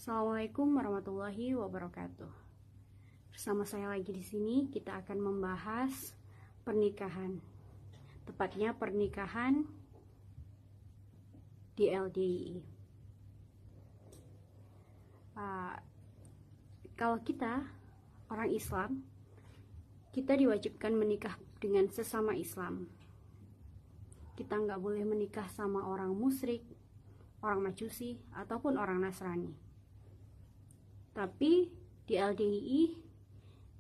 Assalamualaikum warahmatullahi wabarakatuh. Bersama saya lagi di sini, kita akan membahas pernikahan. Tepatnya pernikahan di LDII. Kalau kita orang Islam, kita diwajibkan menikah dengan sesama Islam. Kita nggak boleh menikah sama orang musyrik, orang Majusi, ataupun orang Nasrani. Tapi di LDII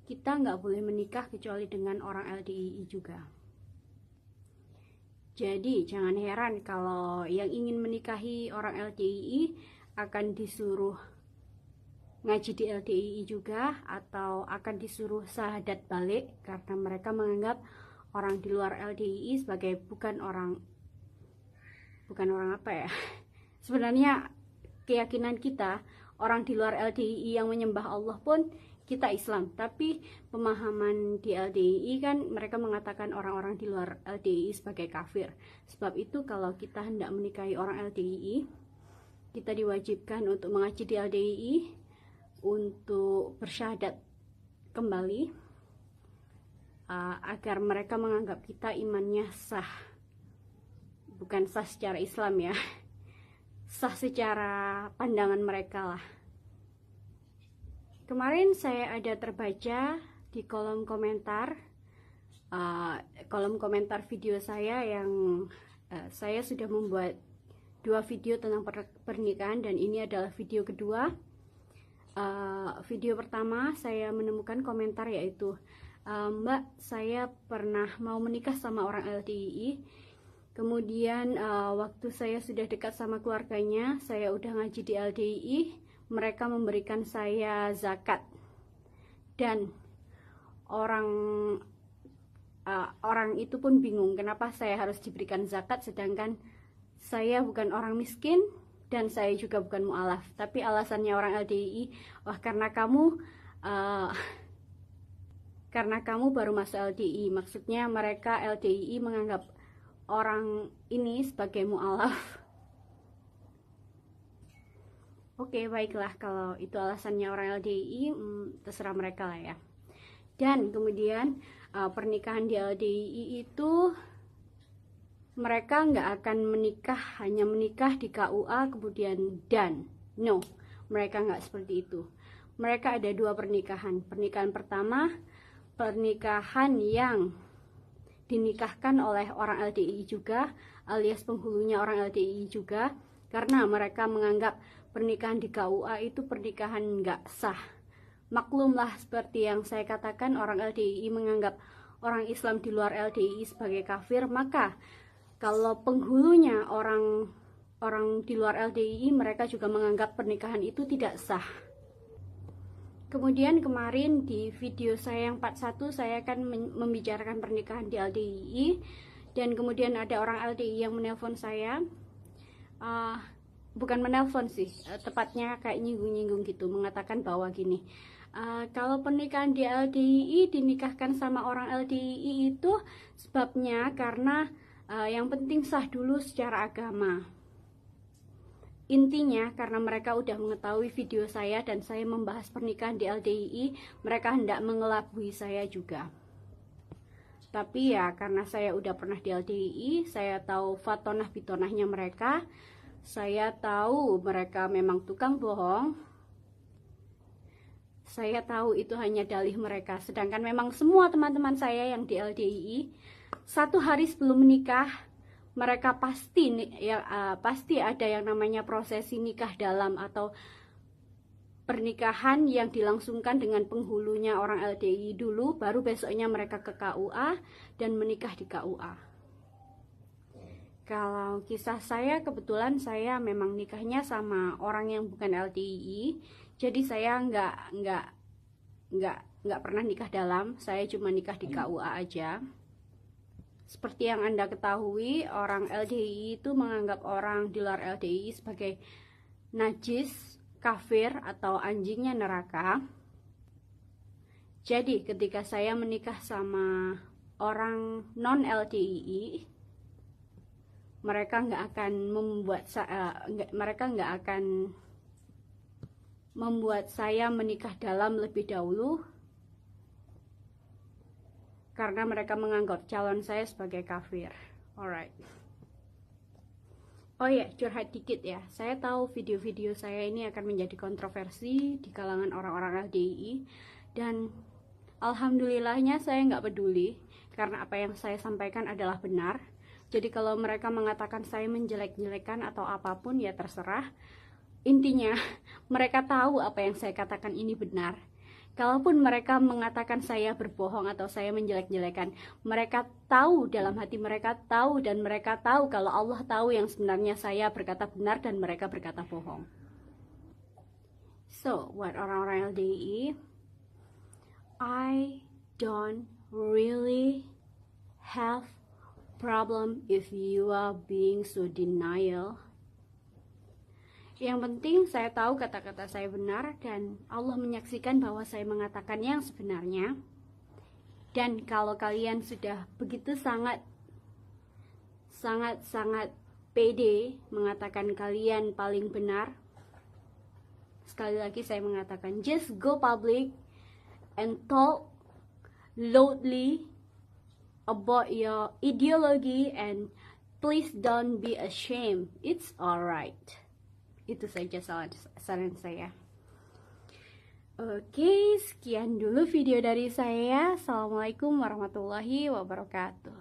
kita nggak boleh menikah kecuali dengan orang LDII juga. Jadi jangan heran kalau yang ingin menikahi orang LDII akan disuruh ngaji di LDII juga, atau akan disuruh syahadat balik karena mereka menganggap orang di luar LDII sebagai bukan orang apa ya. Sebenarnya keyakinan kita, orang di luar LDII yang menyembah Allah pun kita Islam, tapi pemahaman di LDII kan mereka mengatakan orang-orang di luar LDII sebagai kafir. Sebab itu kalau kita hendak menikahi orang LDII, kita diwajibkan untuk mengaji di LDII, untuk bersyahadat kembali, agar mereka menganggap kita imannya sah. Bukan sah secara Islam ya, sah secara pandangan mereka lah. Kemarin saya ada terbaca di kolom komentar video saya yang saya sudah membuat 2 video tentang pernikahan, dan ini adalah video kedua. Video pertama saya menemukan komentar yaitu, Mbak, saya pernah mau menikah sama orang LDII. Kemudian waktu saya sudah dekat sama keluarganya, saya udah ngaji di LDII, mereka memberikan saya zakat. Dan orang itu pun bingung kenapa saya harus diberikan zakat sedangkan saya bukan orang miskin dan saya juga bukan mu'alaf. Tapi alasannya orang LDII, wah karena kamu baru masuk LDII. Maksudnya mereka LDII menganggap orang ini sebagai mu'alaf. Oke, baiklah, kalau itu alasannya orang LDII, terserah mereka lah ya. Dan kemudian pernikahan di LDII itu mereka nggak akan menikah, hanya menikah di KUA kemudian no, mereka nggak seperti itu. Mereka ada 2 pernikahan. Pernikahan pertama, pernikahan yang dinikahkan oleh orang LDII juga, alias penghulunya orang LDII juga, karena mereka menganggap pernikahan di KUA itu pernikahan nggak sah. Maklumlah, seperti yang saya katakan, orang LDII menganggap orang Islam di luar LDII sebagai kafir, maka kalau penghulunya orang di luar LDII, mereka juga menganggap pernikahan itu tidak sah. Kemudian kemarin di video saya yang part 1 saya akan membicarakan pernikahan di LDII, dan kemudian ada orang LDII yang menelpon saya, bukan menelpon sih, tepatnya kayak nyinggung-nyinggung gitu, mengatakan bahwa gini, kalau pernikahan di LDII dinikahkan sama orang LDII itu sebabnya karena yang penting sah dulu secara agama. Intinya karena mereka udah mengetahui video saya dan saya membahas pernikahan di LDII, mereka hendak mengelabui saya juga. Tapi ya karena saya udah pernah di LDII, saya tahu fatonah bitonahnya mereka, saya tahu mereka memang tukang bohong, saya tahu itu hanya dalih mereka. Sedangkan memang semua teman-teman saya yang di LDII, 1 hari sebelum menikah mereka pasti ada yang namanya prosesi nikah dalam atau pernikahan yang dilangsungkan dengan penghulunya orang LDII dulu, baru besoknya mereka ke KUA dan menikah di KUA. Kalau kisah saya, kebetulan saya memang nikahnya sama orang yang bukan LDII, jadi saya nggak pernah nikah dalam, saya cuma nikah di KUA aja. Seperti yang Anda ketahui, orang LDII itu menganggap orang di luar LDII sebagai najis, kafir, atau anjingnya neraka. Jadi ketika saya menikah sama orang non LDII, mereka nggak akan membuat saya menikah dalam lebih dahulu karena mereka menganggap calon saya sebagai kafir. Alright. Oh ya, curhat dikit ya. Saya tahu video-video saya ini akan menjadi kontroversi di kalangan orang-orang LDII, dan alhamdulillahnya saya nggak peduli karena apa yang saya sampaikan adalah benar. Jadi kalau mereka mengatakan saya menjelek-jelekan atau apapun ya terserah. Intinya mereka tahu apa yang saya katakan ini benar. Kalaupun mereka mengatakan saya berbohong atau saya menjelek-jelekan, mereka tahu, dalam hati mereka tahu, dan mereka tahu kalau Allah tahu yang sebenarnya saya berkata benar dan mereka berkata bohong. So, buat orang-orang LDII, I don't really have problem if you are being so denial. Yang penting saya tahu kata-kata saya benar dan Allah menyaksikan bahwa saya mengatakan yang sebenarnya. Dan kalau kalian sudah begitu sangat pede mengatakan kalian paling benar, sekali lagi saya mengatakan, just go public and talk loudly about your ideology and please don't be ashamed. It's alright. Itu saja saran saya. Oke, sekian dulu video dari saya. Assalamualaikum warahmatullahi wabarakatuh.